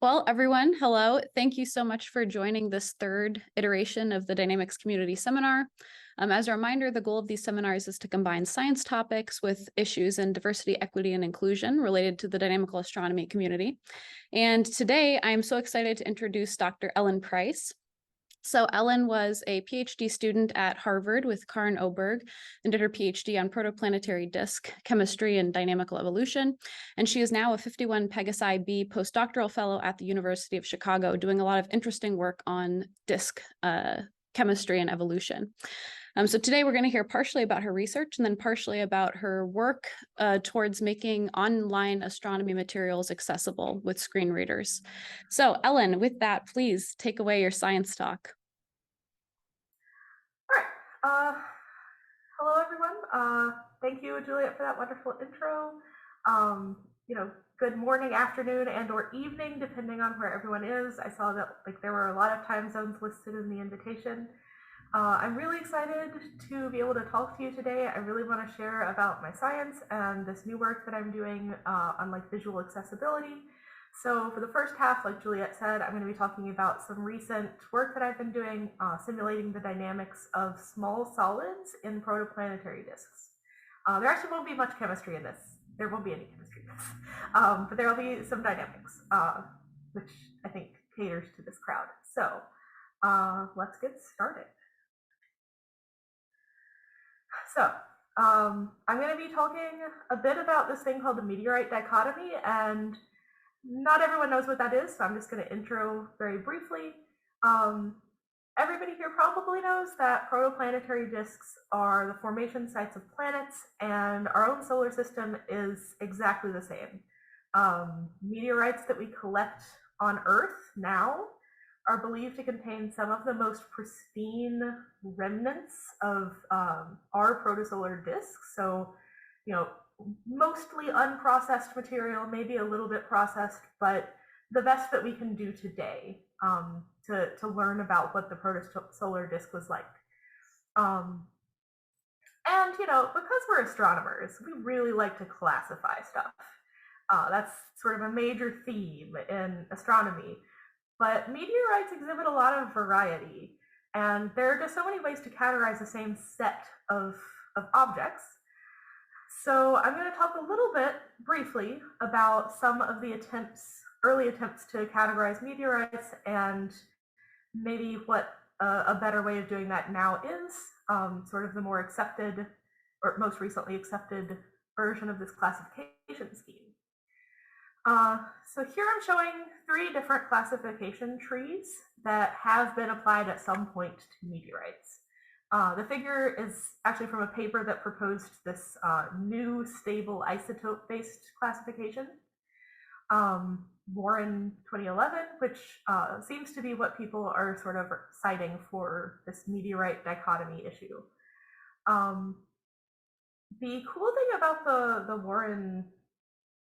Well, everyone, hello. Thank you so much for joining this third iteration of the Dynamics Community Seminar. As a reminder, the goal of these seminars is to combine science topics with issues in diversity, equity, and inclusion related to the dynamical astronomy community. And today, I'm so excited to introduce Dr. Ellen Price. So Ellen was a PhD student at Harvard with Karin Oberg and did her PhD on protoplanetary disk chemistry and dynamical evolution. And she is now a 51 Pegasi B postdoctoral fellow at the University of Chicago, doing a lot of interesting work on disk chemistry and evolution. So today we're going to hear partially about her research and then partially about her work towards making online astronomy materials accessible with screen readers. So Ellen, with that, please take away your science talk. All right. Hello, everyone. Thank you, Juliet, for that wonderful intro. Good morning, afternoon, and/or evening, depending on where everyone is. I saw that there were a lot of time zones listed in the invitation. I'm really excited to be able to talk to you today. I really want to share about my science and this new work that I'm doing on visual accessibility. So for the first half, like Juliet said, I'm going to be talking about some recent work that I've been doing simulating the dynamics of small solids in protoplanetary disks. There actually won't be much chemistry in this. There won't be any chemistry in this, but there will be some dynamics, which I think caters to this crowd. So let's get started. So I'm going to be talking a bit about this thing called the meteorite dichotomy, and not everyone knows what that is, so I'm just going to intro very briefly. Everybody here probably knows that protoplanetary disks are the formation sites of planets, and our own solar system is exactly the same. Meteorites that we collect on Earth now are believed to contain some of the most pristine remnants of our protosolar disks. So, mostly unprocessed material, maybe a little bit processed, but the best that we can do today to learn about what the protosolar disk was like. And because we're astronomers, we really like to classify stuff. That's sort of a major theme in astronomy. But meteorites exhibit a lot of variety, and there are just so many ways to categorize the same set of objects. So I'm going to talk a little bit briefly about some of the early attempts to categorize meteorites, and maybe what a better way of doing that now is, sort of the more accepted or most recently accepted version of this classification scheme. So here I'm showing 3 different classification trees that have been applied at some point to meteorites. The figure is actually from a paper that proposed this new stable isotope-based classification, Warren 2011, which seems to be what people are sort of citing for this meteorite dichotomy issue. The cool thing about the Warren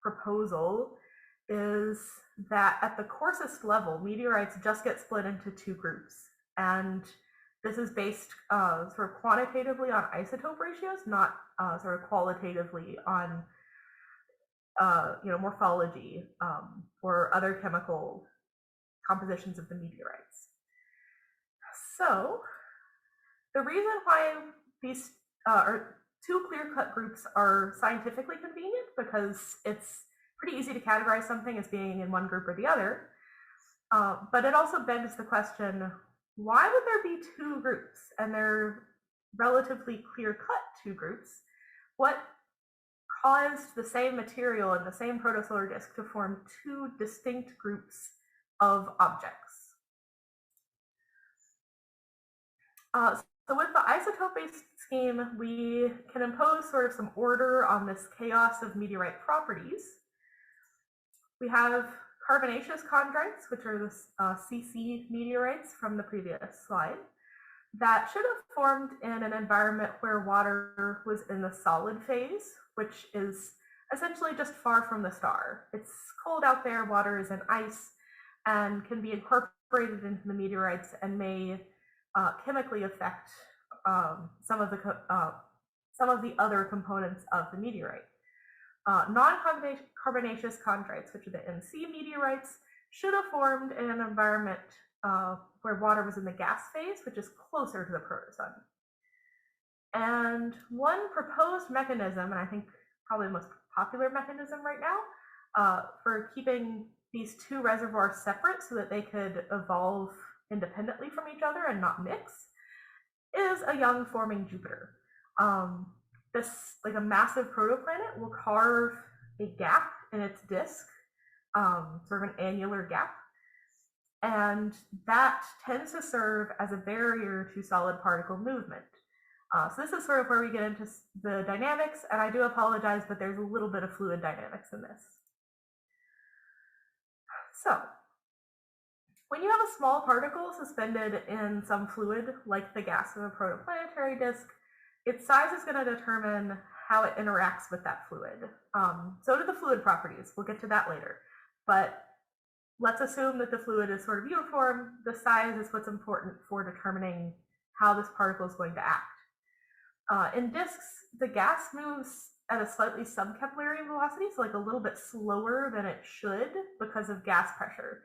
proposal is that at the coarsest level, meteorites just get split into 2 groups, and this is based sort of quantitatively on isotope ratios, not sort of qualitatively on morphology or other chemical compositions of the meteorites. So the reason why these 2 clear-cut groups are scientifically convenient, because it's pretty easy to categorize something as being in one group or the other, but it also begs the question, why would there be 2 groups? And they're relatively clear-cut 2 groups. What caused the same material in the same protosolar disk to form 2 distinct groups of objects? So with the isotope-based scheme, we can impose sort of some order on this chaos of meteorite properties. We have carbonaceous chondrites, which are the CC meteorites from the previous slide, that should have formed in an environment where water was in the solid phase, which is essentially just far from the star. It's cold out there, water is in ice, and can be incorporated into the meteorites and may chemically affect some of the other components of the meteorite. Non-carbonaceous chondrites, which are the NC meteorites, should have formed in an environment where water was in the gas phase, which is closer to the protosun. And one proposed mechanism, and I think probably the most popular mechanism right now, for keeping these two reservoirs separate so that they could evolve independently from each other and not mix, is a young forming Jupiter. This, like a massive protoplanet, will carve a gap in its disk, sort of an annular gap, and that tends to serve as a barrier to solid particle movement. So this is sort of where we get into the dynamics, and I do apologize, but there's a little bit of fluid dynamics in this. So when you have a small particle suspended in some fluid, like the gas of a protoplanetary disk, its size is going to determine how it interacts with that fluid. So do the fluid properties. We'll get to that later. But let's assume that the fluid is sort of uniform. The size is what's important for determining how this particle is going to act. In disks, the gas moves at a slightly sub-Keplerian velocity, so like a little bit slower than it should because of gas pressure.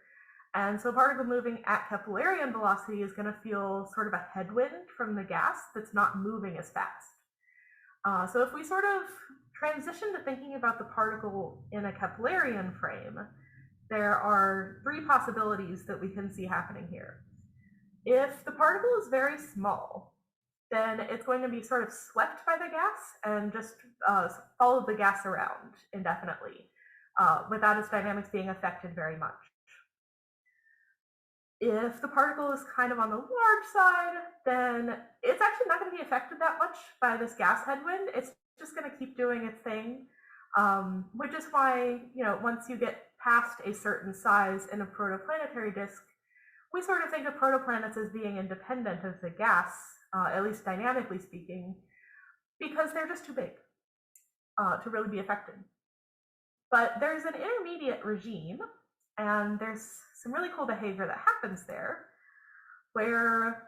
And so a particle moving at Keplerian velocity is going to feel sort of a headwind from the gas that's not moving as fast. So if we sort of transition to thinking about the particle in a Keplerian frame, there are three possibilities that we can see happening here. If the particle is very small, then it's going to be sort of swept by the gas and just follow the gas around indefinitely without its dynamics being affected very much. If the particle is kind of on the large side, then it's actually not going to be affected that much by this gas headwind. It's just going to keep doing its thing, which is why, once you get past a certain size in a protoplanetary disk, we sort of think of protoplanets as being independent of the gas, at least dynamically speaking, because they're just too big to really be affected. But there's an intermediate regime, and there's some really cool behavior that happens there, where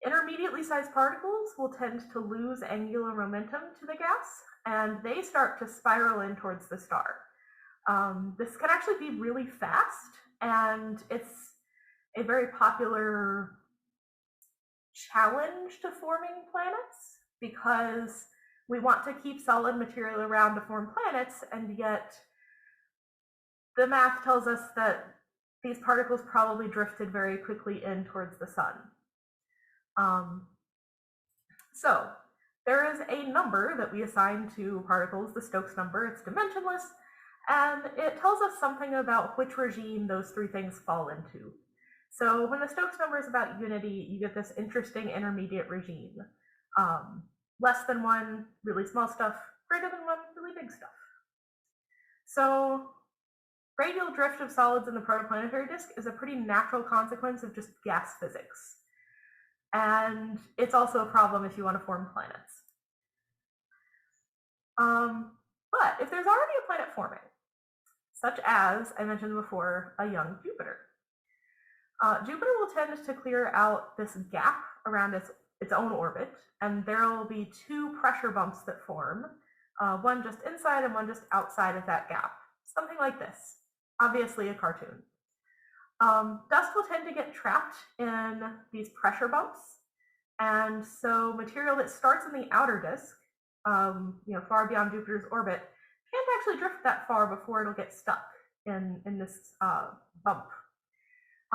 intermediately sized particles will tend to lose angular momentum to the gas, and they start to spiral in towards the star. This can actually be really fast, and it's a very popular challenge to forming planets because we want to keep solid material around to form planets, and yet the math tells us that these particles probably drifted very quickly in towards the sun. So there is a number that we assign to particles, the Stokes number. It's dimensionless, and it tells us something about which regime those three things fall into. So when the Stokes number is about unity, you get this interesting intermediate regime. Less than one, really small stuff. Greater than one, really big stuff. So radial drift of solids in the protoplanetary disk is a pretty natural consequence of just gas physics. And it's also a problem if you want to form planets. But if there's already a planet forming, such as I mentioned before, a young Jupiter, Jupiter will tend to clear out this gap around its own orbit, and there will be two pressure bumps that form, one just inside and one just outside of that gap. Something like this, obviously a cartoon. Dust will tend to get trapped in these pressure bumps, and so material that starts in the outer disk, far beyond Jupiter's orbit, can't actually drift that far before it'll get stuck in this bump.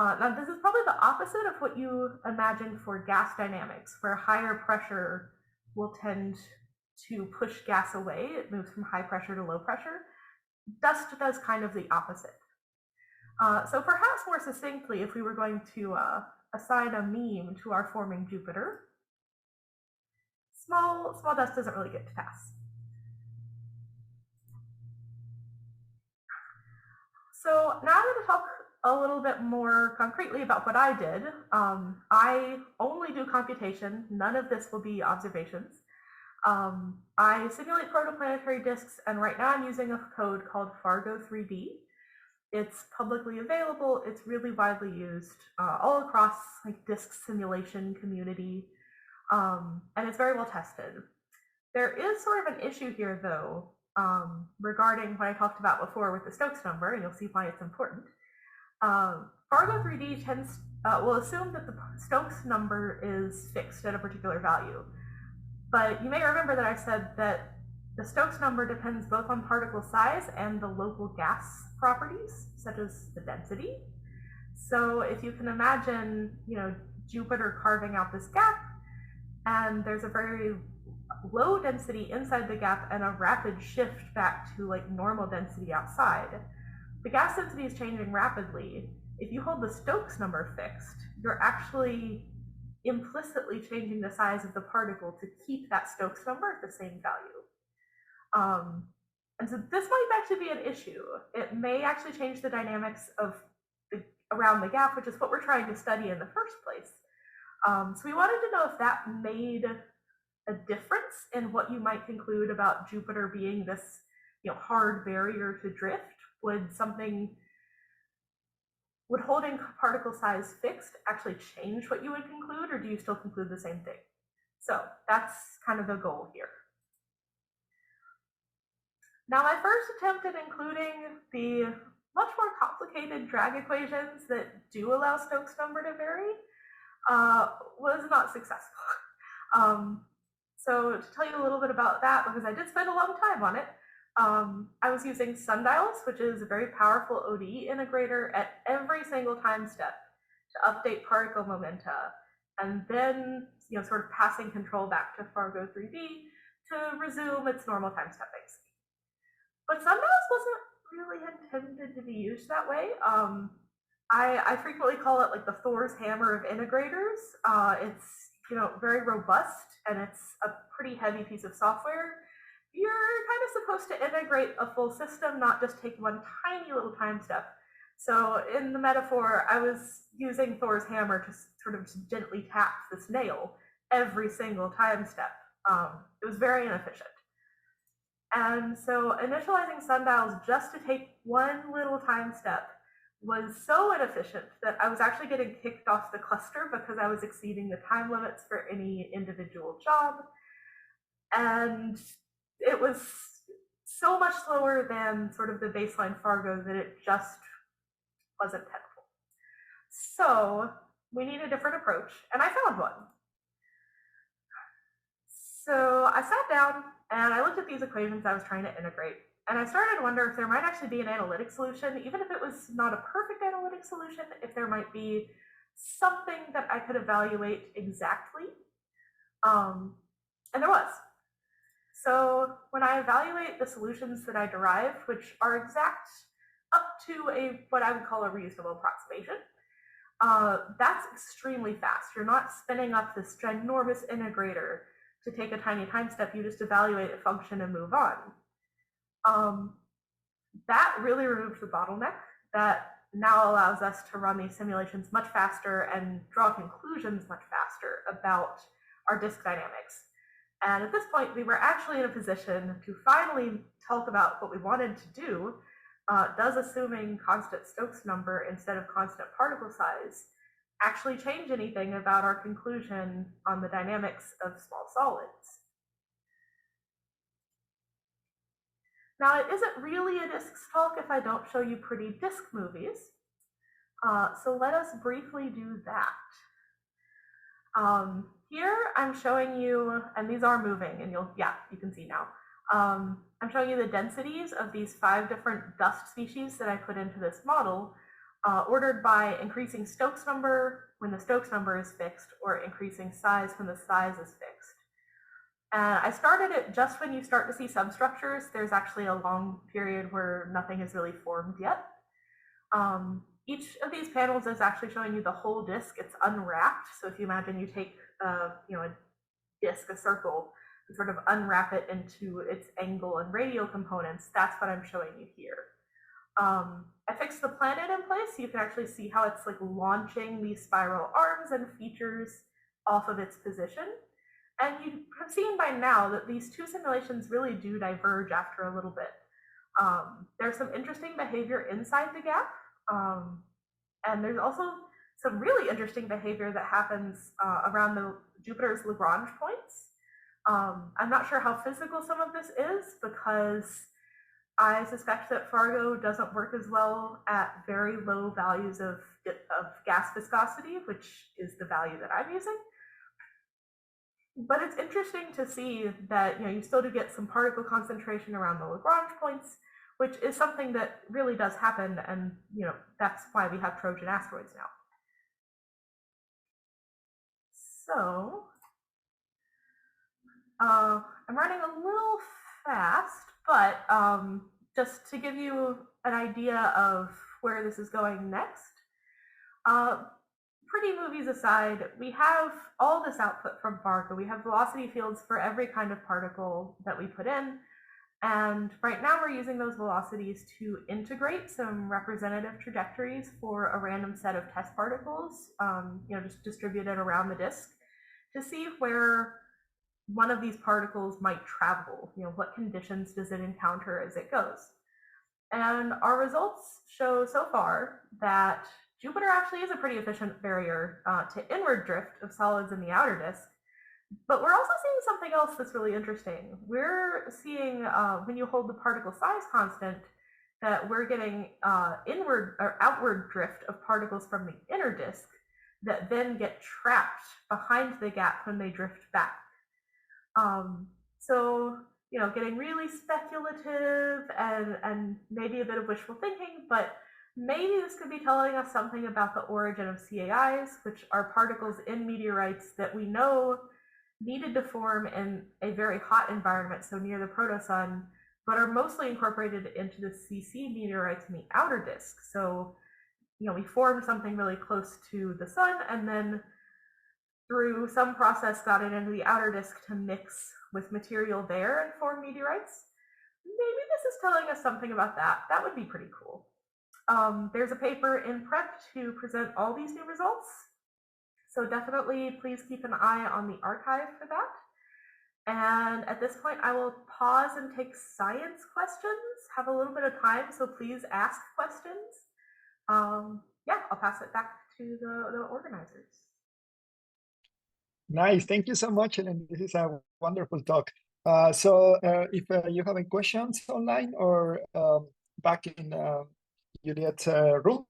Now, this is probably the opposite of what you imagine for gas dynamics, where higher pressure will tend to push gas away. It moves from high pressure to low pressure. Dust does kind of the opposite. So perhaps more succinctly, if we were going to assign a meme to our forming Jupiter, small dust doesn't really get to pass. So now I'm going to talk a little bit more concretely about what I did. I only do computation. None of this will be observations. I simulate protoplanetary disks, and right now I'm using a code called Fargo 3D. It's publicly available. It's really widely used all across disk simulation community, and it's very well tested. There is sort of an issue here, though, regarding what I talked about before with the Stokes number, and you'll see why it's important. Fargo 3D will assume that the Stokes number is fixed at a particular value. But you may remember that I said that the Stokes number depends both on particle size and the local gas properties, such as the density. So if you can imagine, Jupiter carving out this gap, and there's a very low density inside the gap and a rapid shift back to like normal density outside. The gas density is changing rapidly. If you hold the Stokes number fixed, you're actually implicitly changing the size of the particle to keep that Stokes number at the same value. And so this might actually be an issue. It may actually change the dynamics of around the gap, which is what we're trying to study in the first place. So we wanted to know if that made a difference in what you might conclude about Jupiter being this, hard barrier to drift. Would holding particle size fixed actually change what you would conclude, or do you still conclude the same thing? So that's kind of the goal here. Now, my first attempt at including the much more complicated drag equations that do allow Stokes number to vary was not successful. So to tell you a little bit about that, because I did spend a long time on it, I was using sundials, which is a very powerful ODE integrator at every single time step to update particle momenta, and then sort of passing control back to Fargo 3D to resume its normal time step base. But sundials wasn't really intended to be used that way. I frequently call it like the Thor's hammer of integrators. It's very robust, and it's a pretty heavy piece of software. You're kind of supposed to integrate a full system, not just take one tiny little time step. So in the metaphor, I was using Thor's hammer to sort of gently tap this nail every single time step. It was very inefficient. And so initializing sundials just to take one little time step was so inefficient that I was actually getting kicked off the cluster because I was exceeding the time limits for any individual job. And it was so much slower than sort of the baseline Fargo that it just wasn't tenable. So we need a different approach, and I found one. So I sat down and I looked at these equations I was trying to integrate, and I started to wonder if there might actually be an analytic solution, even if it was not a perfect analytic solution, if there might be something that I could evaluate exactly. And there was. So when I evaluate the solutions that I derive, which are exact up to what I would call a reasonable approximation, that's extremely fast. You're not spinning up this ginormous integrator to take a tiny time step. You just evaluate a function and move on. That really removed the bottleneck that now allows us to run these simulations much faster and draw conclusions much faster about our disk dynamics. And at this point, we were actually in a position to finally talk about what we wanted to do. Does assuming constant Stokes number instead of constant particle size actually change anything about our conclusion on the dynamics of small solids? Now, it isn't really a disks talk if I don't show you pretty disk movies. So let us briefly do that. Here I'm showing you, and these are moving, and you can see now. I'm showing you the densities of these 5 different dust species that I put into this model, ordered by increasing Stokes number when the Stokes number is fixed, or increasing size when the size is fixed. I started it just when you start to see substructures. There's actually a long period where nothing is really formed yet. Each of these panels is actually showing you the whole disk. It's unwrapped. So if you imagine you take a disk, a circle, and sort of unwrap it into its angle and radial components, that's what I'm showing you here. I fixed the planet in place, so you can actually see how it's like launching these spiral arms and features off of its position. And you have seen by now that these two simulations really do diverge after a little bit. There's some interesting behavior inside the gap, and there's also some really interesting behavior that happens around Jupiter's Lagrange points. I'm not sure how physical some of this is, because I suspect that Fargo doesn't work as well at very low values of gas viscosity, which is the value that I'm using. But it's interesting to see that you still do get some particle concentration around the Lagrange points, which is something that really does happen, and that's why we have Trojan asteroids now. So I'm running a little fast, but just to give you an idea of where this is going next, pretty movies aside, we have all this output from Fargo. We have velocity fields for every kind of particle that we put in. And right now we're using those velocities to integrate some representative trajectories for a random set of test particles, just distributed around the disk, to see where one of these particles might travel. What conditions does it encounter as it goes? And our results show so far that Jupiter actually is a pretty efficient barrier to inward drift of solids in the outer disk. But we're also seeing something else that's really interesting. We're seeing, when you hold the particle size constant, that we're getting inward or outward drift of particles from the inner disk that then get trapped behind the gap when they drift back. So, getting really speculative and maybe a bit of wishful thinking, but maybe this could be telling us something about the origin of CAIs, which are particles in meteorites that we know needed to form in a very hot environment, so near the protosun, but are mostly incorporated into the CC meteorites in the outer disk. So, we formed something really close to the sun, and then through some process got it into the outer disk to mix with material there and form meteorites. Maybe this is telling us something about that. That would be pretty cool. There's a paper in prep to present all these new results, so definitely please keep an eye on the archive for that. And at this point, I will pause and take science questions. Have a little bit of time, so please ask questions. Yeah, I'll pass it back to the organizers. Nice. Thank you so much, Ellen. This is a wonderful talk. So if you have any questions online or back in Juliet's room,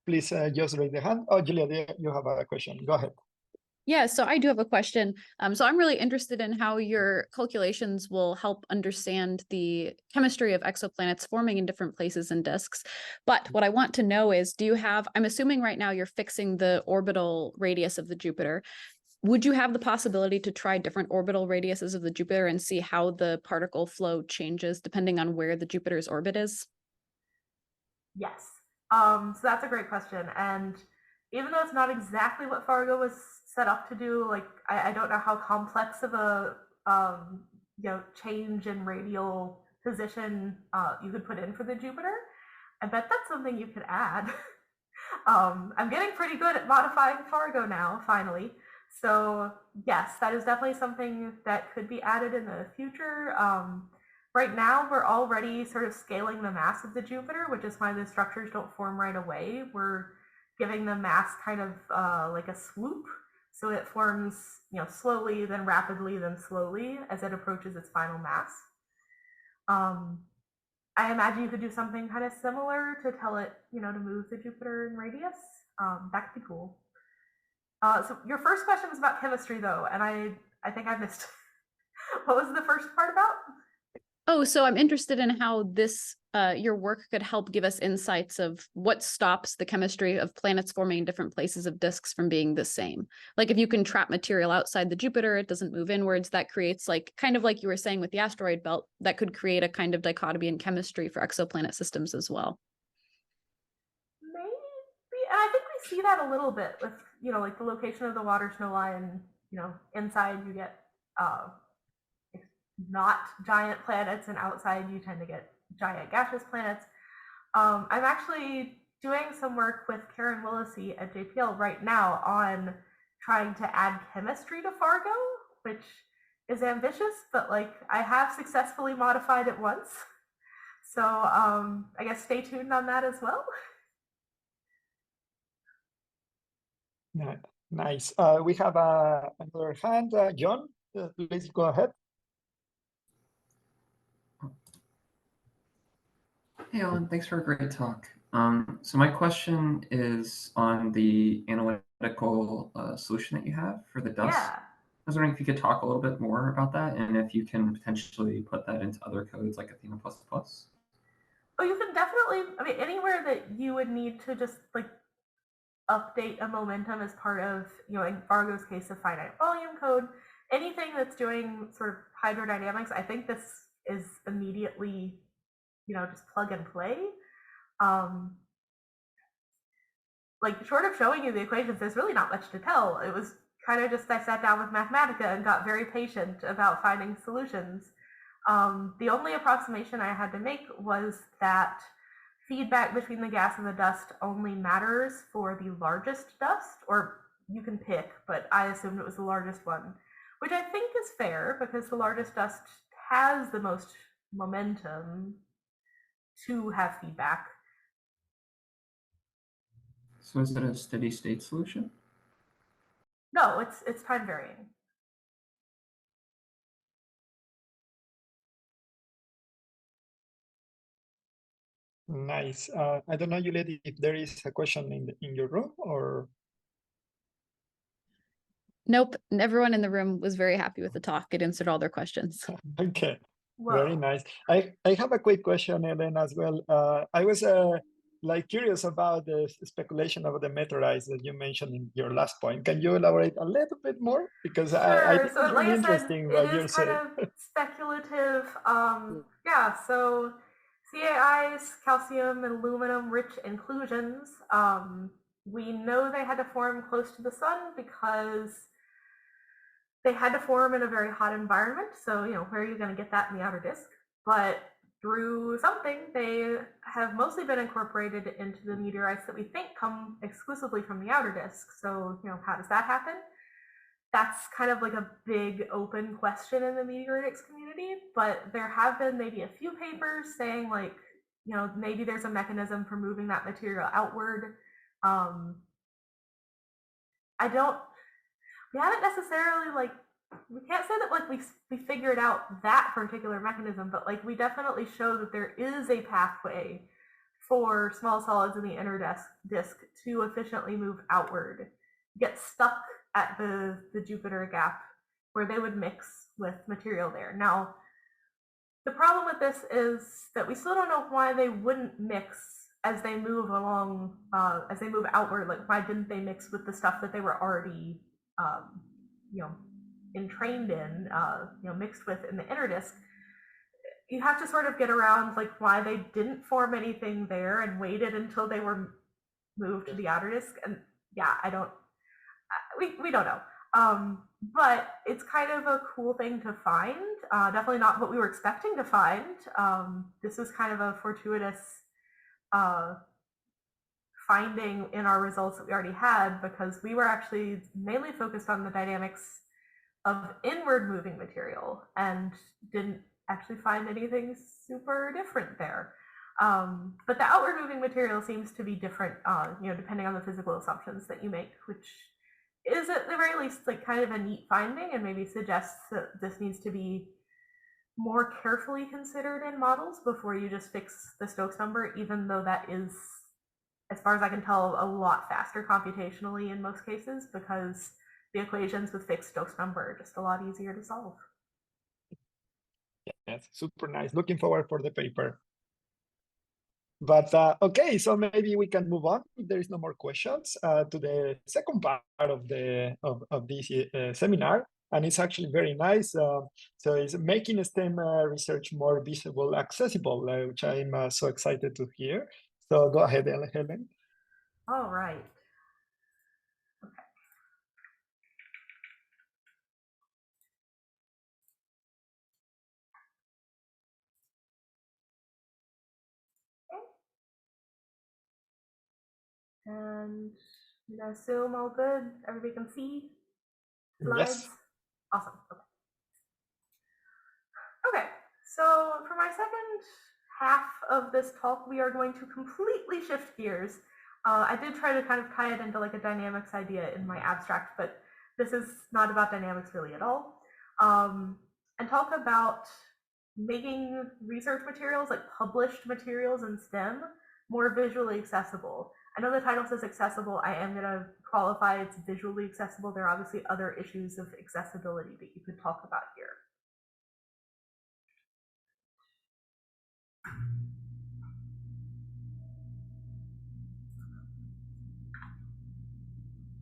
please just raise the hand. Oh, Juliet, you have a question. Go ahead. Yeah, so I do have a question. So I'm really interested in how your calculations will help understand the chemistry of exoplanets forming in different places and disks. But what I want to know is, I'm assuming right now you're fixing the orbital radius of the Jupiter. Would you have the possibility to try different orbital radiuses of the Jupiter and see how the particle flow changes depending on where the Jupiter's orbit is? Yes. So that's a great question. And even though it's not exactly what Fargo was set up to do, like I don't know how complex of a change in radial position you could put in for the Jupiter. I bet that's something you could add. I'm getting pretty good at modifying Fargo now, finally. So yes, that is definitely something that could be added in the future. Right now, we're already sort of scaling the mass of the Jupiter, which is why the structures don't form right away. We're giving the mass kind of like a swoop. So it forms, slowly, then rapidly, then slowly as it approaches its final mass. I imagine you could do something kind of similar to tell it, to move the Jupiter in radius. That could be cool. So your first question was about chemistry, though, and I think I missed. What was the first part about? Oh, so I'm interested in how this, your work could help give us insights of what stops the chemistry of planets forming in different places of disks from being the same. Like if you can trap material outside the Jupiter, it doesn't move inwards, that creates kind of like you were saying with the asteroid belt, that could create a kind of dichotomy in chemistry for exoplanet systems as well. Maybe, and I think we see that a little bit with, like the location of the water snow line, inside you get not giant planets, and outside you tend to get giant gaseous planets. I'm actually doing some work with Karen Willisey at JPL right now on trying to add chemistry to Fargo, which is ambitious, but I have successfully modified it once. So I guess stay tuned on that as well. Nice. We have another hand. John, please go ahead. Hey, Alan, thanks for a great talk. So my question is on the analytical solution that you have for the dust. Yeah. I was wondering if you could talk a little bit more about that and if you can potentially put that into other codes like Athena++. Oh, you can definitely, I mean, anywhere that you would need to just like update a momentum as part of, in Fargo's case, a finite volume code, anything that's doing sort of hydrodynamics, I think this is immediately, just plug and play. Like, short of showing you the equations, there's really not much to tell. It was kind of just, I sat down with Mathematica and got very patient about finding solutions. The only approximation I had to make was that feedback between the gas and the dust only matters for the largest dust, or you can pick, but I assumed it was the largest one, which I think is fair because the largest dust has the most momentum to have feedback. So is it a steady state solution? No, it's time varying. Nice. I don't know, Juliet, if there is a question in your room or. Nope, everyone in the room was very happy with the talk. It answered all their questions. Okay, Whoa. very nice. I have a quick question, Ellen, as well. I was like curious about the speculation about the meteorites that you mentioned in your last point. Can you elaborate a little bit more? Because I Sure. think So it's like really I said, interesting it what you're is kind saying. of speculative. Yeah, so CAIs, calcium and aluminum rich inclusions, we know they had to form close to the sun because they had to form in a very hot environment. So, where are you going to get that in the outer disk? But through something, they have mostly been incorporated into the meteorites that we think come exclusively from the outer disk. So, how does that happen? That's kind of like a big open question in the meteoritics community, but there have been maybe a few papers saying like, maybe there's a mechanism for moving that material outward. We haven't necessarily like, we can't say that like we figured out that particular mechanism, but like we definitely show that there is a pathway for small solids in the inner disk to efficiently move outward, get stuck at the Jupiter gap where they would mix with material there. Now, the problem with this is that we still don't know why they wouldn't mix as they move along, as they move outward. Like, why didn't they mix with the stuff that they were already, entrained in, mixed with in the inner disk? You have to sort of get around like why they didn't form anything there and waited until they were moved to the outer disk. And yeah, we don't know. But it's kind of a cool thing to find. Definitely not what we were expecting to find. This was kind of a fortuitous finding in our results that we already had, because we were actually mainly focused on the dynamics of inward moving material and didn't actually find anything super different there. But the outward moving material seems to be different, depending on the physical assumptions that you make, which is at the very least like kind of a neat finding, and maybe suggests that this needs to be more carefully considered in models before you just fix the Stokes number, even though that is, as far as I can tell, a lot faster computationally in most cases, because the equations with fixed Stokes number are just a lot easier to solve. Yes, super nice. Looking forward for the paper. But okay, so maybe we can move on if there is no more questions to the second part of this seminar, and it's actually very nice. So it's making STEM research more visible, accessible, which I'm so excited to hear. So go ahead, Helen. All right. And I assume all good. Everybody can see slides. Yes. Awesome. Okay. So for my second half of this talk, we are going to completely shift gears. I did try to kind of tie it into like a dynamics idea in my abstract, but this is not about dynamics really at all. And talk about making research materials, like published materials in STEM, more visually accessible. I know the title says accessible. I am going to qualify it's visually accessible. There are obviously other issues of accessibility that you could talk about here.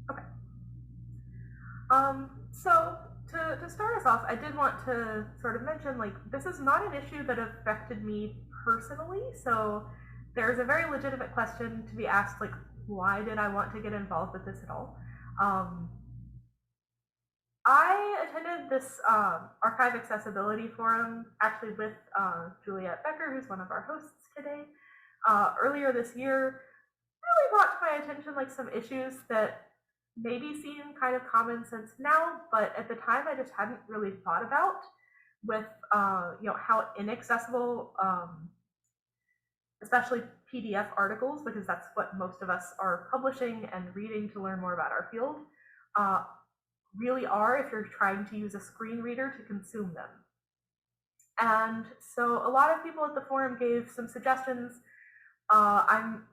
Okay. So to start us off, I did want to sort of mention, like, this is not an issue that affected me personally. So there's a very legitimate question to be asked, like, why did I want to get involved with this at all? I attended this archive accessibility forum actually with Juliet Becker, who's one of our hosts today, earlier this year. Really brought to my attention like some issues that maybe seem kind of common sense now, but at the time I just hadn't really thought about, with how inaccessible, especially PDF articles, because that's what most of us are publishing and reading to learn more about our field, really are if you're trying to use a screen reader to consume them. And so a lot of people at the forum gave some suggestions. I'm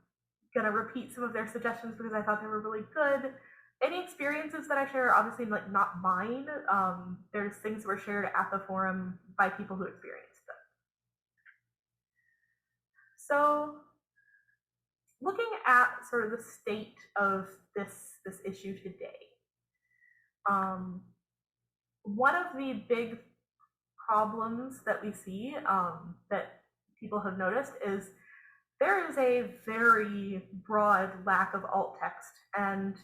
going to repeat some of their suggestions because I thought they were really good. Any experiences that I share are obviously like not mine. There's things that were shared at the forum by people who experienced them. So looking at sort of the state of this issue today, one of the big problems that we see that people have noticed is there is a very broad lack of alt text, and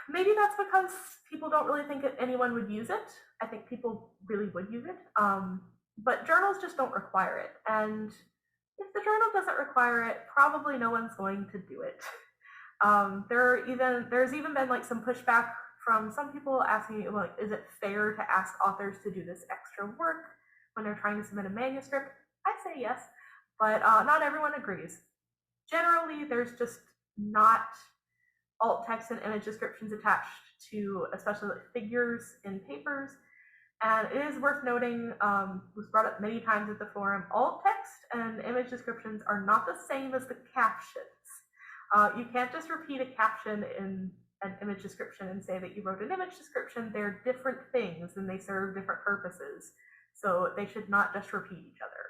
maybe that's because people don't really think that anyone would use it. I think people really would use it, but journals just don't require it, and if the journal doesn't require it, probably no one's going to do it. There's even been like some pushback from some people asking, like, is it fair to ask authors to do this extra work when they're trying to submit a manuscript? I say yes, but not everyone agrees. Generally, there's just not alt text and image descriptions attached to, especially like figures in papers. And it is worth noting, was brought up many times at the forum, alt text and image descriptions are not the same as the captions. You can't just repeat a caption in an image description and say that you wrote an image description. They're different things and they serve different purposes. So they should not just repeat each other.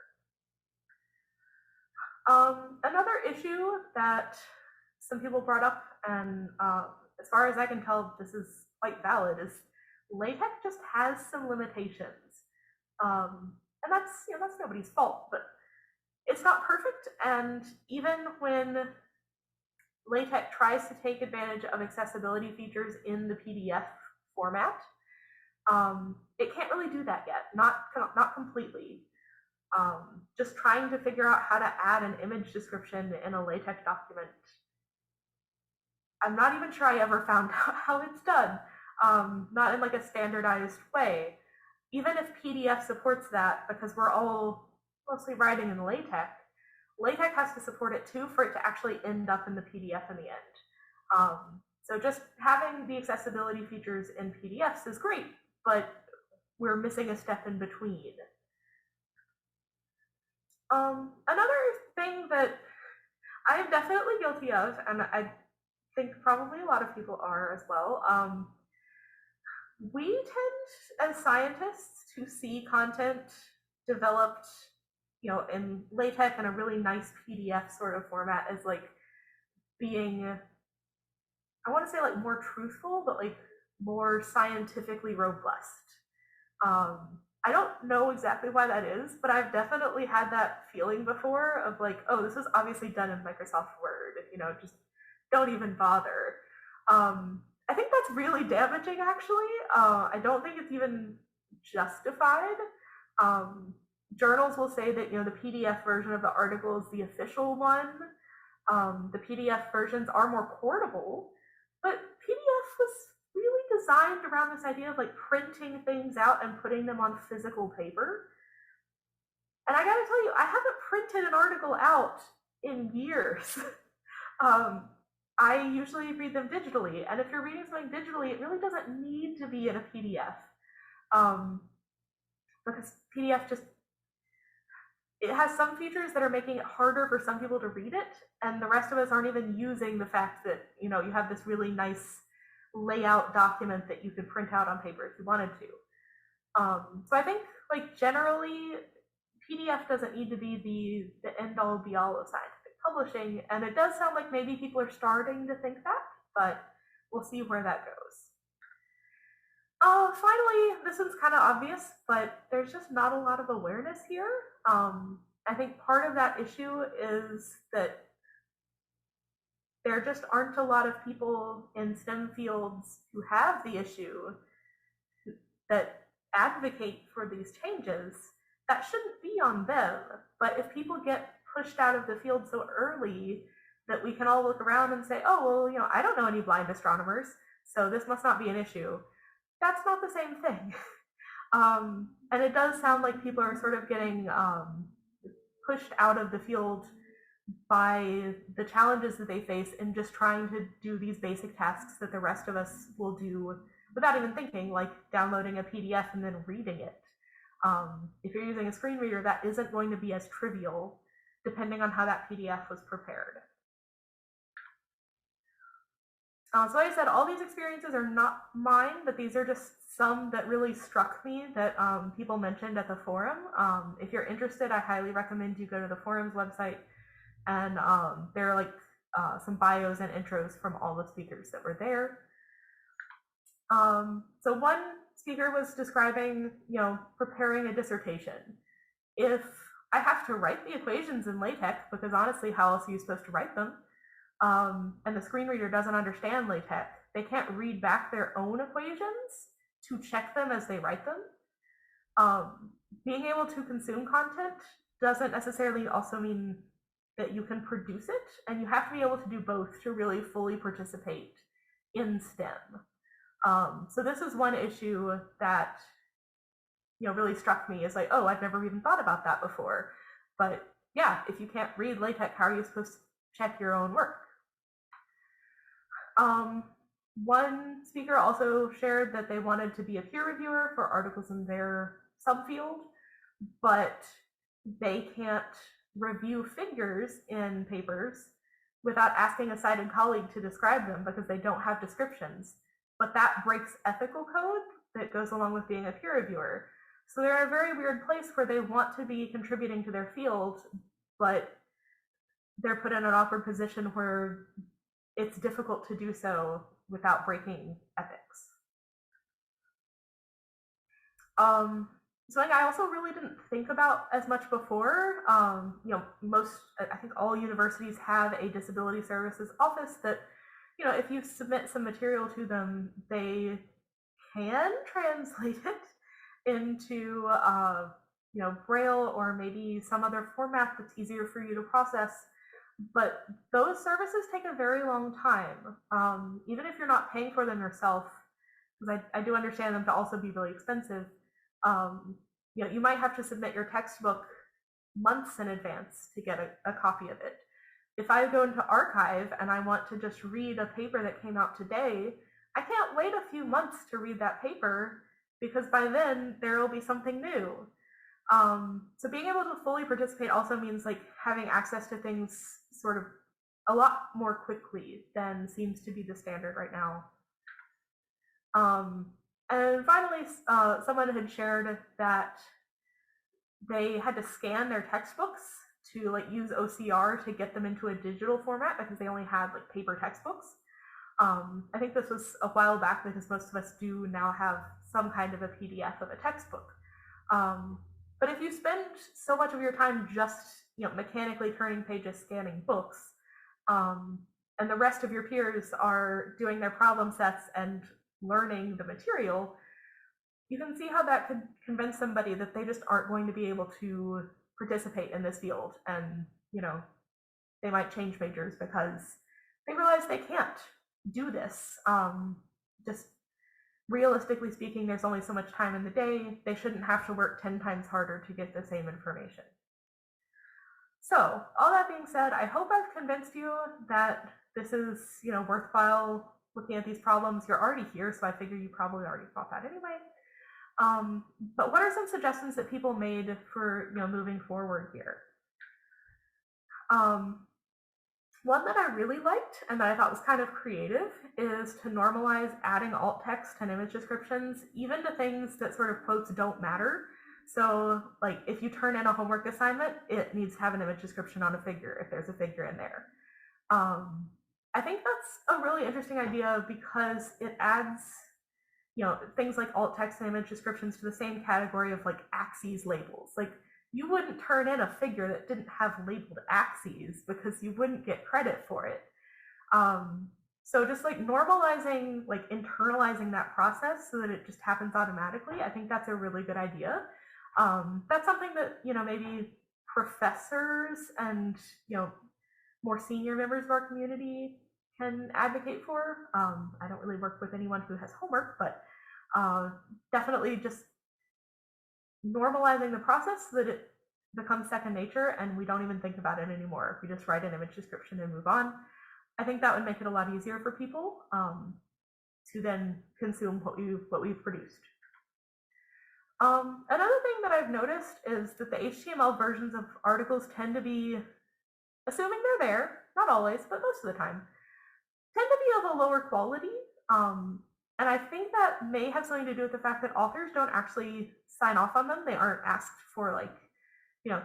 Another issue that some people brought up, and as far as I can tell, this is quite valid, is LaTeX just has some limitations. And that's nobody's fault, but it's not perfect. And even when LaTeX tries to take advantage of accessibility features in the PDF format, it can't really do that yet, not completely. Just trying to figure out how to add an image description in a LaTeX document, I'm not even sure I ever found out how it's done, not in like a standardized way. Even if PDF supports that, because we're all mostly writing in LaTeX, LaTeX has to support it too for it to actually end up in the PDF in the end. So just having the accessibility features in PDFs is great, but we're missing a step in between. Another thing that I am definitely guilty of, and I think probably a lot of people are as well, we tend as scientists to see content developed in LaTeX in a really nice PDF sort of format as like being, I want to say like more truthful, but like more scientifically robust. I don't know exactly why that is, but I've definitely had that feeling before of like, oh, this was obviously done in Microsoft Word, just don't even bother. I think that's really damaging, actually. I don't think it's even justified. Journals will say that the PDF version of the article is the official one. The PDF versions are more portable, but PDF was really designed around this idea of like printing things out and putting them on physical paper. And I gotta tell you, I haven't printed an article out in years. I usually read them digitally, and if you're reading something digitally, it really doesn't need to be in a PDF, because PDF just it has some features that are making it harder for some people to read it, and the rest of us aren't even using the fact that, you know, you have this really nice layout document that you could print out on paper if you wanted to. So I think, like, generally, PDF doesn't need to be the end-all be-all of scientific publishing, and it does sound like maybe people are starting to think that, but we'll see where that goes. Finally, this one's kind of obvious, but there's just not a lot of awareness here. I think part of that issue is that there just aren't a lot of people in STEM fields who have the issue that advocate for these changes. That shouldn't be on them, but if people get pushed out of the field so early that we can all look around and say, oh, well, you know, I don't know any blind astronomers, so this must not be an issue. That's not the same thing. And it does sound like people are sort of getting pushed out of the field by the challenges that they face in just trying to do these basic tasks that the rest of us will do without even thinking, like downloading a PDF and then reading it. If you're using a screen reader, that isn't going to be as trivial depending on how that PDF was prepared. So like I said, all these experiences are not mine, but these are just some that really struck me that people mentioned at the forum. If you're interested, I highly recommend you go to the forum's website, and there are like some bios and intros from all the speakers that were there. So one speaker was describing, you know, preparing a dissertation. If I have to write the equations in LaTeX, because honestly, how else are you supposed to write them? And the screen reader doesn't understand LaTeX, they can't read back their own equations to check them as they write them. Being able to consume content doesn't necessarily also mean that you can produce it, and you have to be able to do both to really fully participate in STEM. So this is one issue that, you know, really struck me, is like, oh, I've never even thought about that before. But yeah, if you can't read LaTeX, how are you supposed to check your own work? One speaker also shared that they wanted to be a peer reviewer for articles in their subfield, but they can't review figures in papers without asking a cited colleague to describe them because they don't have descriptions. But that breaks ethical code that goes along with being a peer reviewer. So they're in a very weird place where they want to be contributing to their field, but they're put in an awkward position where it's difficult to do so without breaking ethics. Something I also really didn't think about as much before, you know, I think all universities have a disability services office that, you know, if you submit some material to them, they can translate it into, you know, Braille or maybe some other format that's easier for you to process. But those services take a very long time, even if you're not paying for them yourself, because I do understand them to also be really expensive. You know, you might have to submit your textbook months in advance to get a copy of it. If I go into archive and I want to just read a paper that came out today, I can't wait a few months to read that paper because by then there will be something new. So being able to fully participate also means like having access to things sort of a lot more quickly than seems to be the standard right now. And finally, someone had shared that they had to scan their textbooks to like use OCR to get them into a digital format because they only had like paper textbooks. I think this was a while back because most of us do now have some kind of a PDF of a textbook. But if you spend so much of your time just, you know, mechanically turning pages, scanning books, and the rest of your peers are doing their problem sets and learning the material, you can see how that could convince somebody that they just aren't going to be able to participate in this field. And, you know, they might change majors because they realize they can't do this. Just realistically speaking, there's only so much time in the day. They shouldn't have to work 10 times harder to get the same information. So all that being said, I hope I've convinced you that this is, you know, worthwhile looking at these problems. You're already here, so I figure you probably already thought that anyway. But what are some suggestions that people made for moving forward here? One that I really liked and that I thought was kind of creative is to normalize adding alt text and image descriptions, even to things that sort of quotes don't matter. So like if you turn in a homework assignment, it needs to have an image description on a figure if there's a figure in there. I think that's a really interesting idea because it adds things like alt text and image descriptions to the same category of like axes labels. Like you wouldn't turn in a figure that didn't have labeled axes because you wouldn't get credit for it. So just like normalizing, like internalizing that process so that it just happens automatically, I think that's a really good idea. That's something that, maybe professors and, more senior members of our community can advocate for. I don't really work with anyone who has homework, but definitely just normalizing the process so that it becomes second nature and we don't even think about it anymore. We just write an image description and move on. I think that would make it a lot easier for people to then consume what we've produced. Another thing that I've noticed is that the HTML versions of articles tend to be, assuming they're there, not always, but most of the time, tend to be of a lower quality. And I think that may have something to do with the fact that authors don't actually sign off on them. They aren't asked for like,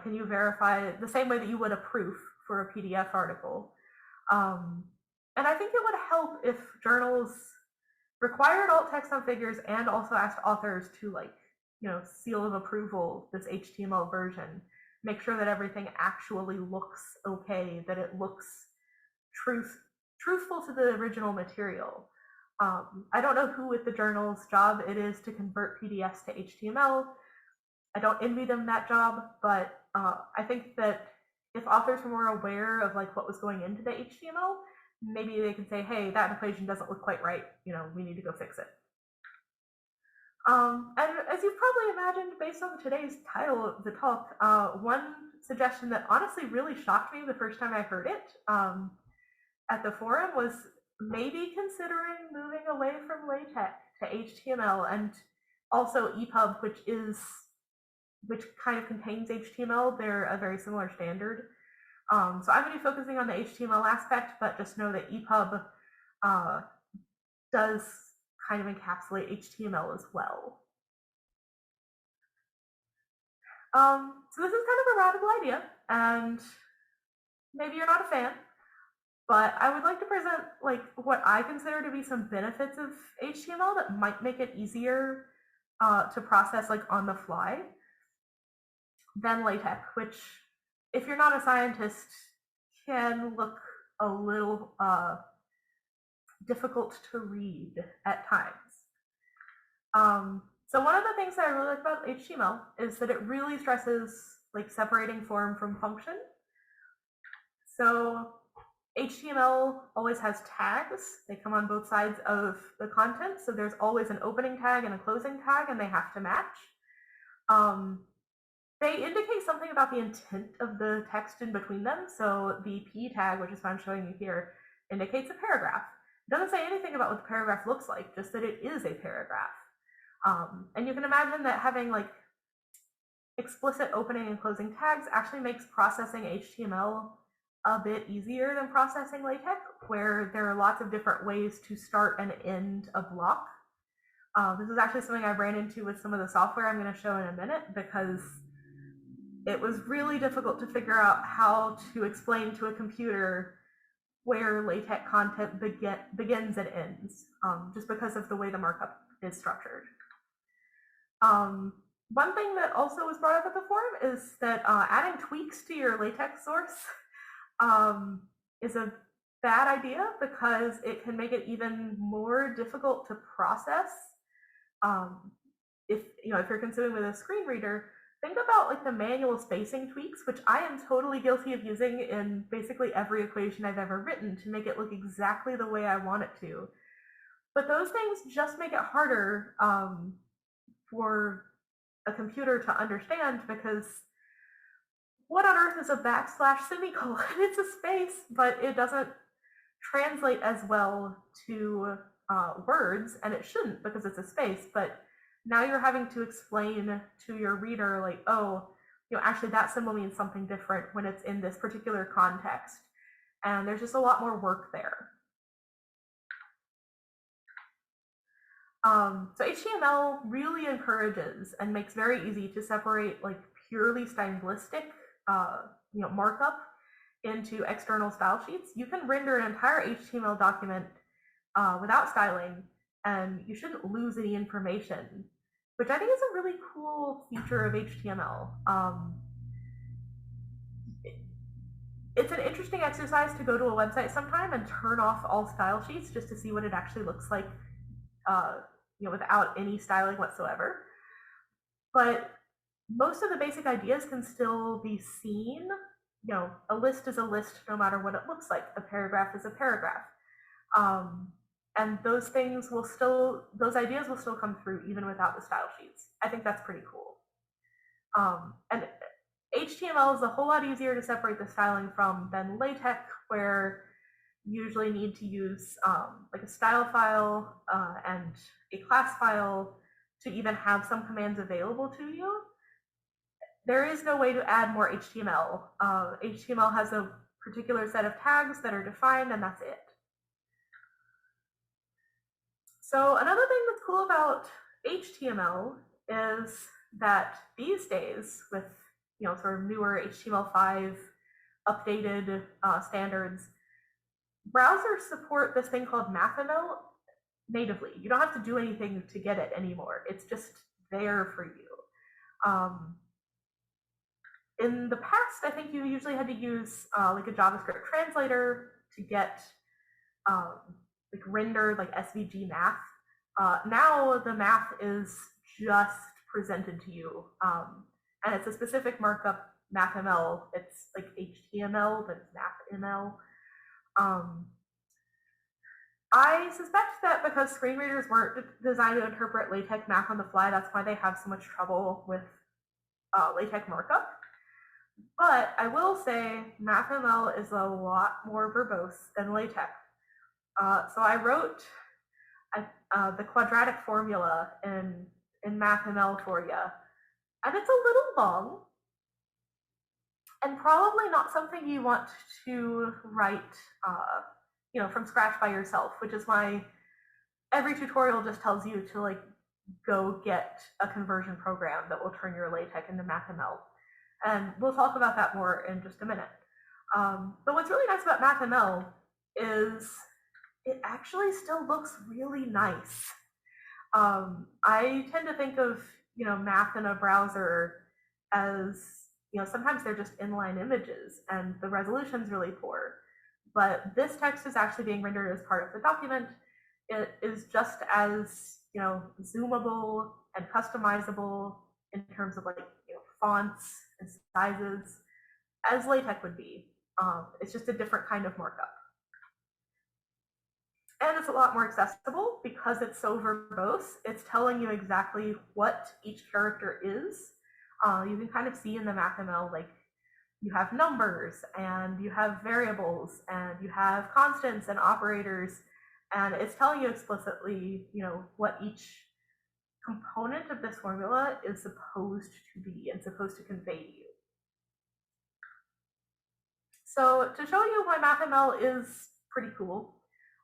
can you verify the same way that you would a proof for a PDF article. And I think it would help if journals required alt text on figures and also asked authors to like, seal of approval this HTML version, make sure that everything actually looks okay, that it looks truthful to the original material. I don't know who at the journal's job it is to convert PDFs to HTML. I don't envy them that job, but I think that if authors were more aware of like what was going into the HTML, maybe they could say, hey, that equation doesn't look quite right. We need to go fix it. And as you've probably imagined, based on today's title of the talk, one suggestion that honestly really shocked me the first time I heard it at the forum was maybe considering moving away from LaTeX to HTML and also EPUB, which kind of contains HTML. They're a very similar standard. So I'm going to be focusing on the HTML aspect, but just know that EPUB does kind of encapsulate HTML as well. So this is kind of a radical idea, and maybe you're not a fan, but I would like to present like what I consider to be some benefits of HTML that might make it easier to process like on the fly than LaTeX, which if you're not a scientist can look a little difficult to read at times. So one of the things that I really like about HTML is that it really stresses like separating form from function. So HTML always has tags. They come on both sides of the content. So there's always an opening tag and a closing tag, and they have to match. They indicate something about the intent of the text in between them. So the P tag, which is what I'm showing you here, indicates a paragraph. It doesn't say anything about what the paragraph looks like, just that it is a paragraph. And you can imagine that having like explicit opening and closing tags actually makes processing HTML a bit easier than processing LaTeX, where there are lots of different ways to start and end a block. This is actually something I ran into with some of the software I'm going to show in a minute, because it was really difficult to figure out how to explain to a computer where LaTeX content begins and ends, just because of the way the markup is structured. One thing that also was brought up at the forum is that adding tweaks to your LaTeX source is a bad idea, because it can make it even more difficult to process. If you're consuming with a screen reader, think about like the manual spacing tweaks, which I am totally guilty of using in basically every equation I've ever written to make it look exactly the way I want it to. But those things just make it harder for a computer to understand, because what on earth is a backslash semicolon? It's a space, but it doesn't translate as well to words, and it shouldn't, because it's a space, but now you're having to explain to your reader, like, oh, actually that symbol means something different when it's in this particular context. And there's just a lot more work there. So HTML really encourages and makes very easy to separate like purely stylistic markup into external style sheets. You can render an entire HTML document without styling, and you shouldn't lose any information, which I think is a really cool feature of HTML. It's an interesting exercise to go to a website sometime and turn off all style sheets just to see what it actually looks like without any styling whatsoever. But most of the basic ideas can still be seen. A list is a list no matter what it looks like. A paragraph is a paragraph. And those ideas will still come through even without the style sheets. I think that's pretty cool. And HTML is a whole lot easier to separate the styling from than LaTeX, where you usually need to use like a style file and a class file to even have some commands available to you. There is no way to add more HTML. HTML has a particular set of tags that are defined, and that's it. So another thing that's cool about HTML is that these days, with sort of newer HTML5 updated standards, browsers support this thing called MathML natively. You don't have to do anything to get it anymore. It's just there for you. In the past, I think you usually had to use like a JavaScript translator to get like rendered like SVG math. Now the math is just presented to you, and it's a specific markup, MathML. It's like HTML, but it's MathML. I suspect that because screen readers weren't designed to interpret LaTeX math on the fly, that's why they have so much trouble with LaTeX markup. But I will say MathML is a lot more verbose than LaTeX. So I wrote the quadratic formula in MathML for you, and it's a little long, and probably not something you want to write from scratch by yourself, which is why every tutorial just tells you to like go get a conversion program that will turn your LaTeX into MathML. And we'll talk about that more in just a minute. But what's really nice about MathML is it actually still looks really nice. I tend to think of math in a browser as sometimes they're just inline images and the resolution's really poor. But this text is actually being rendered as part of the document. It is just as zoomable and customizable in terms of like fonts and sizes as LaTeX would be. It's just a different kind of markup. And it's a lot more accessible because it's so verbose. It's telling you exactly what each character is. You can kind of see in the MathML, like you have numbers and you have variables and you have constants and operators, and it's telling you explicitly, what each component of this formula is supposed to be and supposed to convey to you. So to show you why MathML is pretty cool,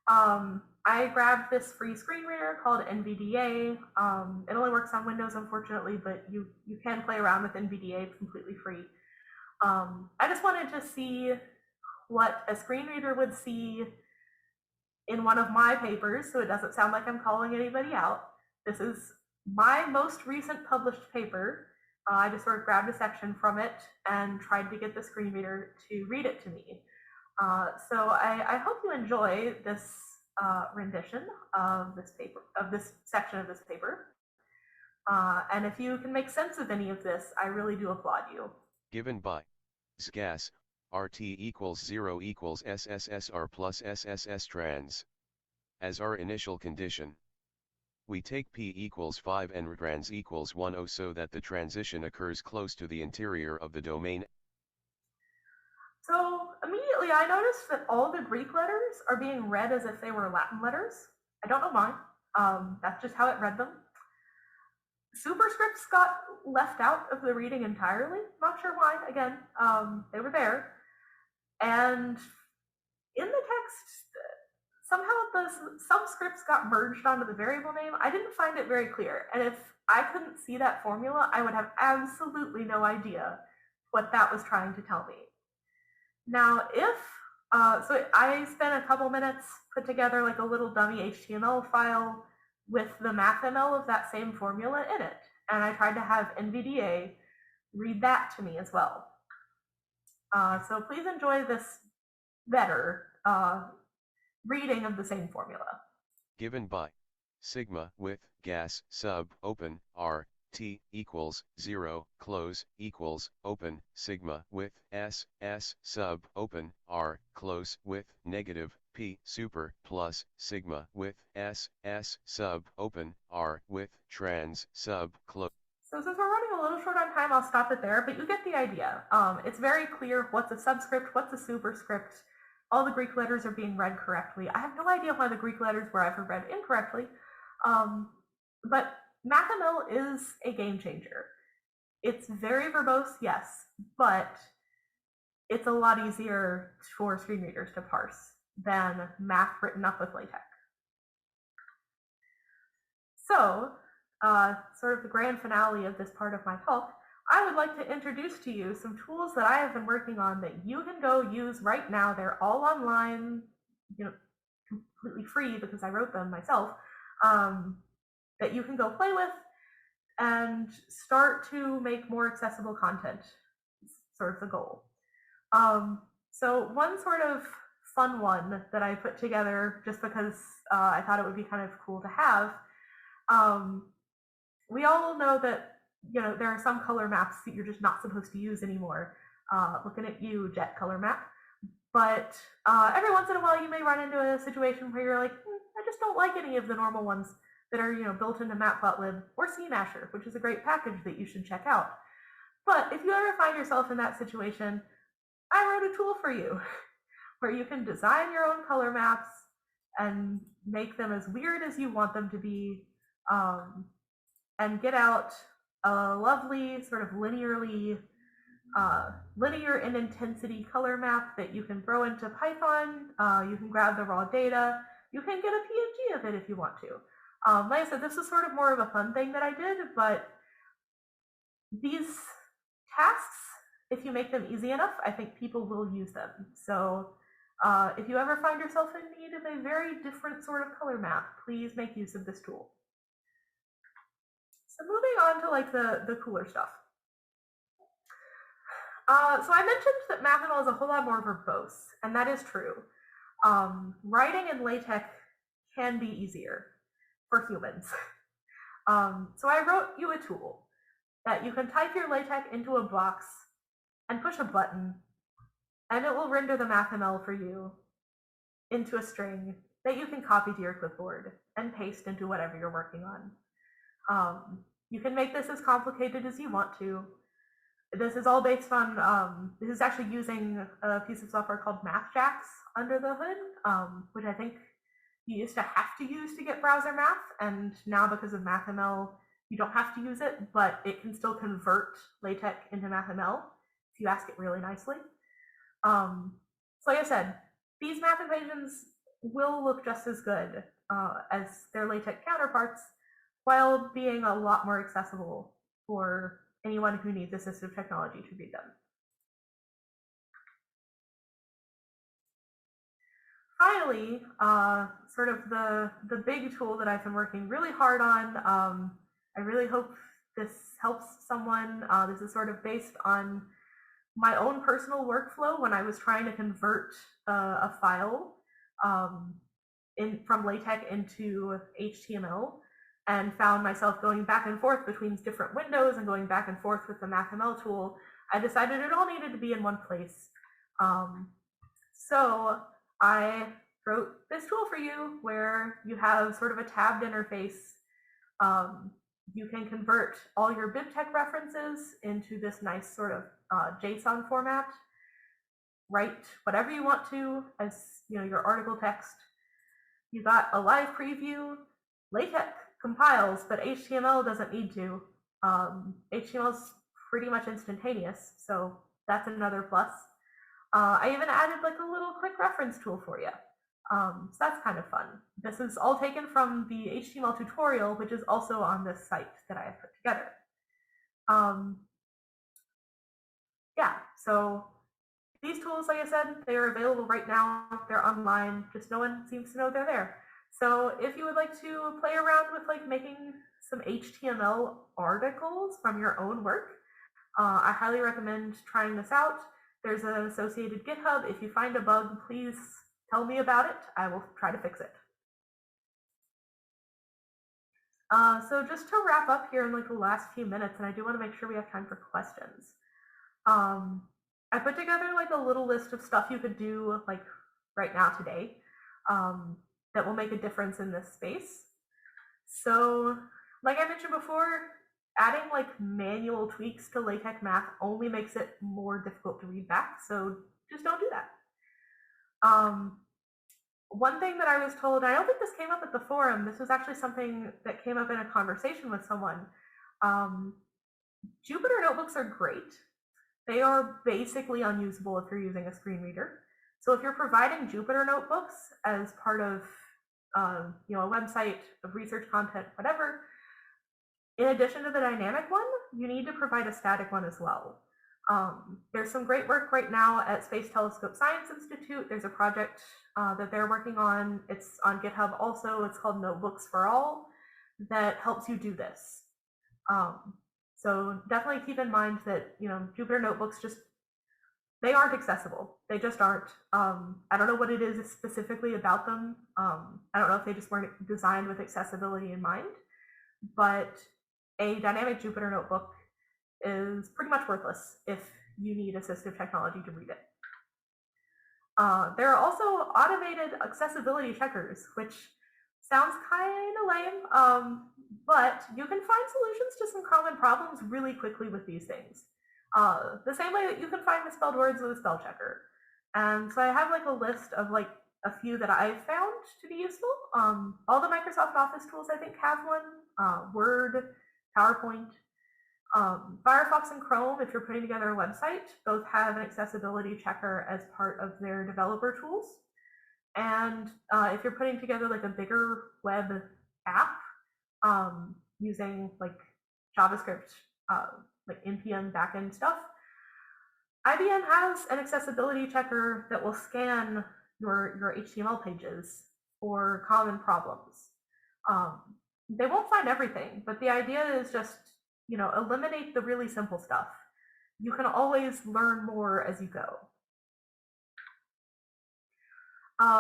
I grabbed this free screen reader called NVDA. It only works on Windows, unfortunately, but you can play around with NVDA. It's completely free. I just wanted to see what a screen reader would see in one of my papers, so it doesn't sound like I'm calling anybody out. This is my most recent published paper. I just sort of grabbed a section from it and tried to get the screen reader to read it to me. So I hope you enjoy this rendition of this paper, of this section of this paper. And if you can make sense of any of this, I really do applaud you. Given by sgas, RT equals 0 equals SSSR plus SSS trans. As our initial condition, we take P equals 5 and trans equals 10 so that the transition occurs close to the interior of the domain. So immediately I noticed that all the Greek letters are being read as if they were Latin letters. I don't know why. That's just how it read them. Superscripts got left out of the reading entirely. Not sure why. Again, they were there. And in the text, somehow some scripts got merged onto the variable name. I didn't find it very clear. And if I couldn't see that formula, I would have absolutely no idea what that was trying to tell me. Now, so I spent a couple minutes, put together like a little dummy HTML file with the mathml of that same formula in it. And I tried to have NVDA read that to me as well. So please enjoy this better reading of the same formula. Given by sigma with gas sub open r t equals 0 close equals open sigma with s sub open r close with negative p super plus sigma with s sub open r with trans sub close. So since we're running a little short on time, I'll stop it there, but you get the idea. It's very clear what's a subscript, what's a superscript. All the Greek letters are being read correctly. I have no idea why the Greek letters were ever read incorrectly, but mathml is a game changer. It's very verbose, yes, but it's a lot easier for screen readers to parse than math written up with LaTeX. So, sort of the grand finale of this part of my talk, I would like to introduce to you some tools that I have been working on that you can go use right now. They're all online, completely free because I wrote them myself, that you can go play with and start to make more accessible content. Is sort of the goal. So one sort of fun one that I put together just because I thought it would be kind of cool to have. We all know that there are some color maps that you're just not supposed to use anymore. Looking at you, Jet Color Map. But every once in a while, you may run into a situation where you're like, I just don't like any of the normal ones that are built into Matplotlib or CMasher, which is a great package that you should check out. But if you ever find yourself in that situation, I wrote a tool for you where you can design your own color maps and make them as weird as you want them to be, and get out a lovely sort of linear in intensity color map that you can throw into Python. You can grab the raw data. You can get a PNG of it if you want to. Like I said, this is sort of more of a fun thing that I did, but these tasks, if you make them easy enough, I think people will use them. So if you ever find yourself in need of a very different sort of color map, please make use of this tool. So moving on to like the cooler stuff. So I mentioned that mathml is a whole lot more verbose, and that is true. Writing in LaTeX can be easier for humans. So I wrote you a tool that you can type your LaTeX into a box and push a button, and it will render the mathml for you into a string that you can copy to your clipboard and paste into whatever you're working on. You can make this as complicated as you want to. This is all based on, this is actually using a piece of software called MathJax under the hood, which I think you used to have to use to get browser math, and now because of mathml, you don't have to use it, but it can still convert LaTeX into mathml if you ask it really nicely. So like I said, these math equations will look just as good as their LaTeX counterparts, while being a lot more accessible for anyone who needs assistive technology to read them. Finally, sort of the big tool that I've been working really hard on, I really hope this helps someone. This is sort of based on my own personal workflow when I was trying to convert a file from LaTeX into HTML, and found myself going back and forth between different windows and going back and forth with the mathml tool. I decided it all needed to be in one place. So I wrote this tool for you where you have sort of a tabbed interface. You can convert all your BibTeX references into this nice sort of JSON format. Write whatever you want to as your article text. You got a live preview. LaTeX compiles, but HTML doesn't need to. HTML is pretty much instantaneous, so that's another plus. I even added like a little quick reference tool for you. So that's kind of fun. This is all taken from the HTML tutorial, which is also on this site that I have put together. Yeah, so these tools, like I said, they are available right now. They're online, just no one seems to know they're there. So if you would like to play around with like making some HTML articles from your own work, I highly recommend trying this out. There's an associated GitHub. If you find a bug, please tell me about it. I will try to fix it. So just to wrap up here in like the last few minutes, and I do want to make sure we have time for questions. I put together like a little list of stuff you could do like right now today that will make a difference in this space. So like I mentioned before, adding like manual tweaks to LaTeX math only makes it more difficult to read back. So just don't do that. One thing that I was told, I don't think this came up at the forum, this was actually something that came up in a conversation with someone. Jupyter notebooks are great. They are basically unusable if you're using a screen reader. So if you're providing Jupyter notebooks as part of a website of research content, whatever, in addition to the dynamic one, you need to provide a static one as well. There's some great work right now at Space Telescope Science Institute. There's a project that they're working on. It's on GitHub also. It's called Notebooks for All that helps you do this. So definitely keep in mind that Jupyter notebooks they aren't accessible. They just aren't. I don't know what it is specifically about them. I don't know if they just weren't designed with accessibility in mind, but a dynamic Jupyter notebook is pretty much worthless if you need assistive technology to read it. There are also automated accessibility checkers, which sounds kind of lame, but you can find solutions to some common problems really quickly with these things. The same way that you can find misspelled words with a spell checker. And so I have like a list of like a few that I've found to be useful. All the Microsoft Office tools I think have one, Word, PowerPoint. Firefox and Chrome, if you're putting together a website, both have an accessibility checker as part of their developer tools. And if you're putting together like a bigger web app using like JavaScript, like NPM backend stuff, IBM has an accessibility checker that will scan your HTML pages for common problems. They won't find everything, but the idea is just eliminate the really simple stuff. You can always learn more as you go.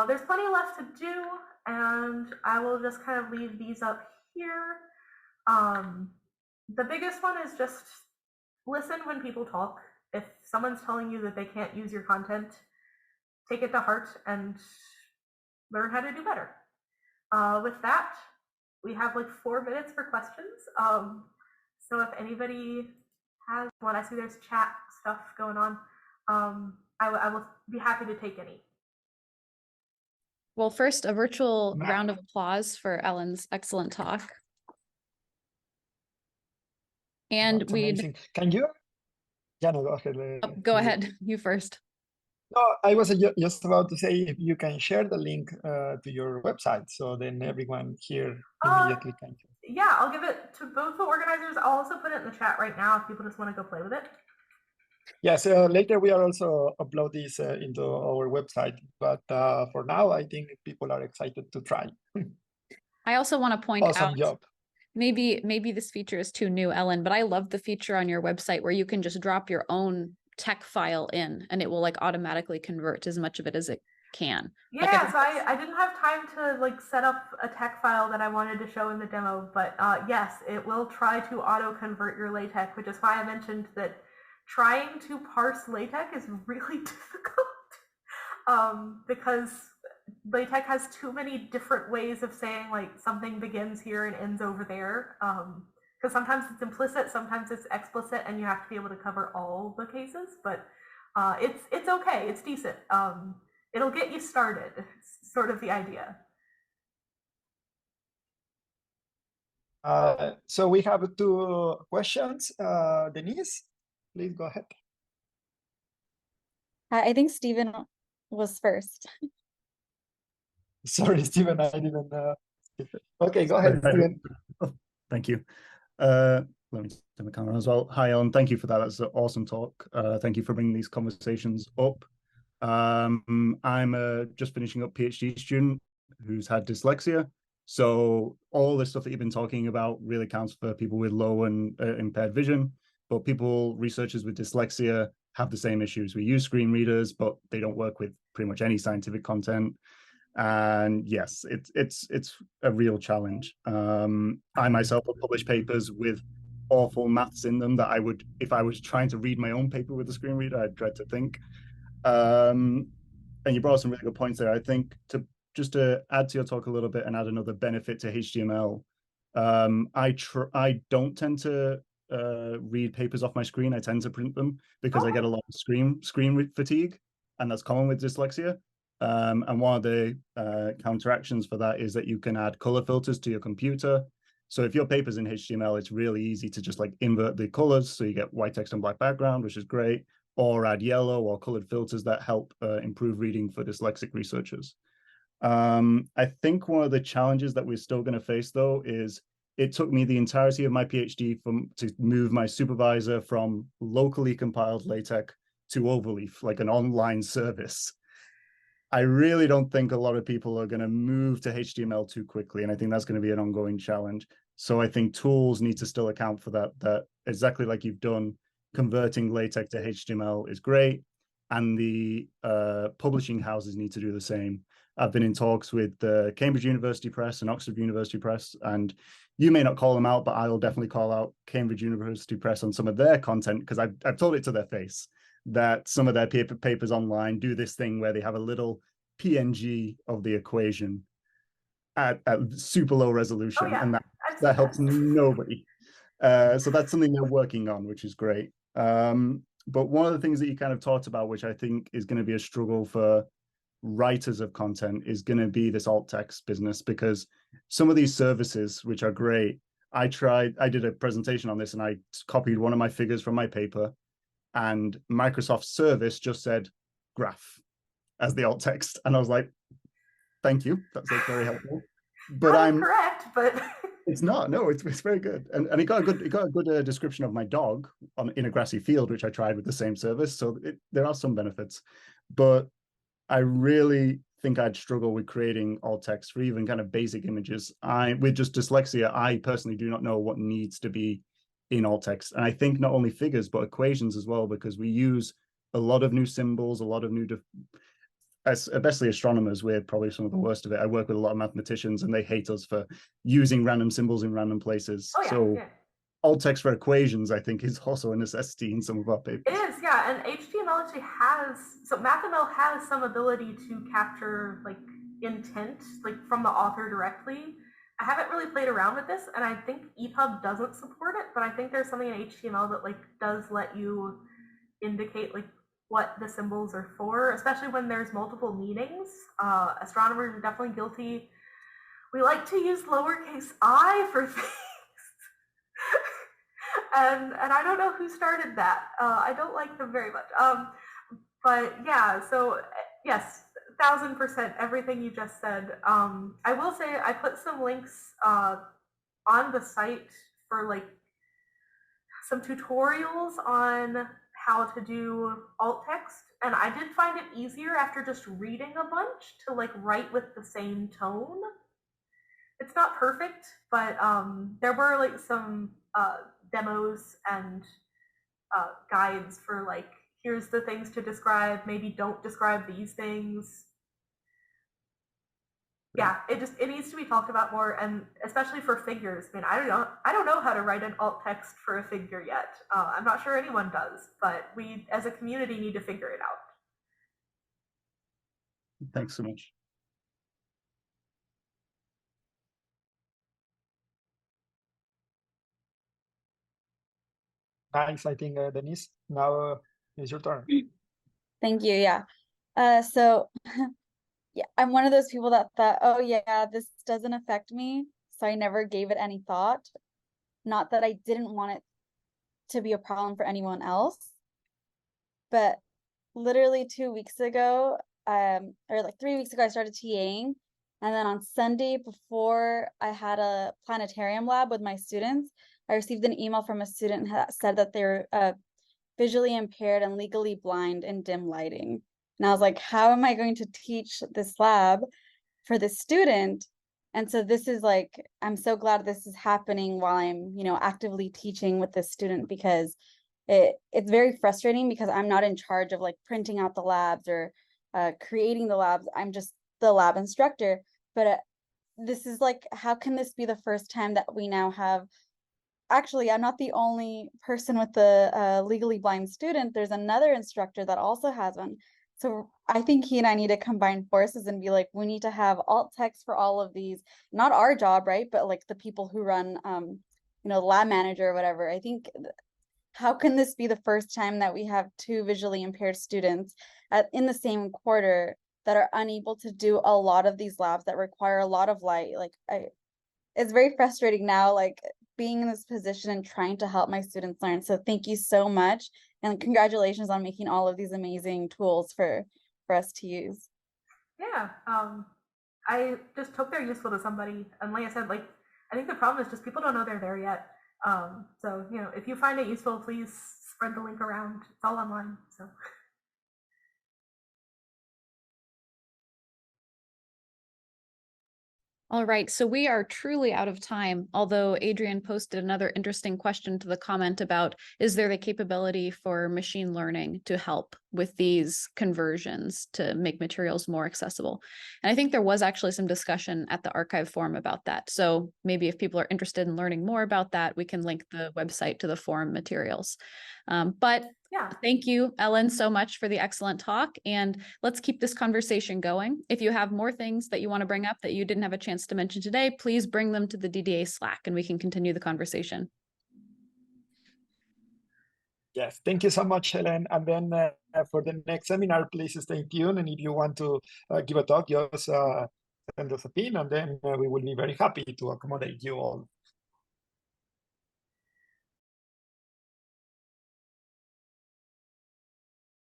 There's plenty left to do, and I will just kind of leave these up here. The biggest one is just listen when people talk. If someone's telling you that they can't use your content, take it to heart and learn how to do better. With that, we have like 4 minutes for questions. So if anybody has one, I see there's chat stuff going on. I will be happy to take any. Well, first, a virtual round of applause for Ellen's excellent talk. And amazing. Can you? Yeah, no, go ahead. Go ahead. You first. No, I was just about to say if you can share the link to your website, so then everyone here immediately can. Yeah, I'll give it to both the organizers. I'll also put it in the chat right now if people just want to go play with it. Yes, later we are also upload this into our website, but for now, I think people are excited to try. I also want to point awesome out, job. Maybe this feature is too new, Ellen, but I love the feature on your website where you can just drop your own tech file in and it will like automatically convert as much of it as it can. Yeah, like, so I didn't have time to like set up a tech file that I wanted to show in the demo, but yes, it will try to auto convert your LaTeX, which is why I mentioned that trying to parse LaTeX is really difficult because LaTeX has too many different ways of saying like something begins here and ends over there. Because sometimes it's implicit, sometimes it's explicit, and you have to be able to cover all the cases. But it's okay, it's decent. It'll get you started. It's sort of the idea. So we have two questions. Denise, please go ahead. I think Stephen was first. Sorry, Stephen, I didn't. Okay, go ahead, Stephen. Thank you. Let me turn the camera as well. Hi, Ellen. Thank you for that. That's an awesome talk. Thank you for bringing these conversations up. I'm just finishing up PhD student who's had dyslexia. So all the stuff that you've been talking about really counts for people with low and impaired vision. But researchers with dyslexia have the same issues. We use screen readers, but they don't work with pretty much any scientific content. And yes, it's a real challenge. I myself have published papers with awful maths in them that I would, if I was trying to read my own paper with a screen reader, I'd dread to think. And you brought up some really good points there. I think just to add to your talk a little bit and add another benefit to HTML, I don't tend to read papers off my screen. I tend to print them because I get a lot of screen fatigue, and that's common with dyslexia. And one of the counteractions for that is that you can add color filters to your computer. So if your paper's in HTML, it's really easy to just like invert the colors. So you get white text and black background, which is great, or add yellow or colored filters that help improve reading for dyslexic researchers. I think one of the challenges that we're still going to face, though, is it took me the entirety of my PhD to move my supervisor from locally compiled LaTeX to Overleaf, like an online service. I really don't think a lot of people are going to move to HTML too quickly, and I think that's going to be an ongoing challenge. So I think tools need to still account for that exactly like you've done. Converting LaTeX to HTML is great, and the publishing houses need to do the same. I've been in talks with the Cambridge University Press and Oxford University Press, and you may not call them out, but I will definitely call out Cambridge University Press on some of their content, because I've told it to their face that some of their papers online do this thing where they have a little PNG of the equation at super low resolution, and that helps nobody. So that's something they're working on, which is great. But one of the things that you kind of talked about, which I think is going to be a struggle for writers of content, is going to be this alt text business, because some of these services, which are great, I did a presentation on this and I copied one of my figures from my paper, and Microsoft's service just said graph as the alt text, and I was like, thank you, that's like very helpful. But I'm correct, but it's not. No, it's very good, and it got a good description of my dog in a grassy field, which I tried with the same service. So there are some benefits, but I really think I'd struggle with creating alt text for even kind of basic images. With just dyslexia, I personally do not know what needs to be in alt text, and I think not only figures but equations as well, because we use a lot of new symbols, a lot of new especially astronomers. We're probably some of the worst of it. I work with a lot of mathematicians and they hate us for using random symbols in random places. Alt text for equations, I think, is also a necessity in some of our papers. It is, yeah, and HTML actually MathML has some ability to capture like intent, like from the author directly. I haven't really played around with this, and I think EPUB doesn't support it, but I think there's something in HTML that like does let you indicate like what the symbols are for, especially when there's multiple meanings. Astronomers are definitely guilty. We like to use lowercase I for things. and I don't know who started that. I don't like them very much. But yeah, so yes, 1000% everything you just said. I will say I put some links on the site for like some tutorials on how to do alt text, and I did find it easier after just reading a bunch to like write with the same tone. It's not perfect, but there were like some demos and guides for like, here's the things to describe, maybe don't describe these things. Yeah, it needs to be talked about more, and especially for figures. I mean, I don't know how to write an alt text for a figure yet. I'm not sure anyone does, but we as a community need to figure it out. Thanks so much. Thanks, I think, Denise. Now it's your turn. Thank you. Yeah. So yeah, I'm one of those people that thought, oh yeah, this doesn't affect me. so I never gave it any thought. Not that I didn't want it to be a problem for anyone else, but literally 2 weeks ago, or like 3 weeks ago, I started TAing. And then on Sunday, before I had a planetarium lab with my students, I received an email from a student that said that they're visually impaired and legally blind in dim lighting. And I was like, how am I going to teach this lab for this student? And so this is like, I'm so glad this is happening while I'm, actively teaching with this student, because it's very frustrating because I'm not in charge of like printing out the labs or creating the labs. I'm just the lab instructor. But this is like, how can this be the first time that we now have, actually, I'm not the only person with the legally blind student. There's another instructor that also has one. So I think he and I need to combine forces and be like, we need to have alt text for all of these, not our job, right? But like the people who run, lab manager or whatever. I think, how can this be the first time that we have 2 visually impaired students in the same quarter that are unable to do a lot of these labs that require a lot of light? Like, it's very frustrating now, like being in this position and trying to help my students learn. So thank you so much. And congratulations on making all of these amazing tools for us to use. Yeah, I just hope they're useful to somebody. And like I said, like, I think the problem is just people don't know they're there yet. So, if you find it useful, please spread the link around. It's all online, so. All right, so we are truly out of time, although Adrian posted another interesting question to the comment about, is there the capability for machine learning to help with these conversions to make materials more accessible? And I think there was actually some discussion at the archive forum about that. So maybe if people are interested in learning more about that, we can link the website to the forum materials. But Yeah. thank you, Ellen, so much for the excellent talk. And let's keep this conversation going. If you have more things that you want to bring up that you didn't have a chance to mention today, please bring them to the DDA Slack and we can continue the conversation. Yes, thank you so much, Helen. And then for the next seminar, please stay tuned. And if you want to give a talk, just send us a pin, and then we will be very happy to accommodate you all.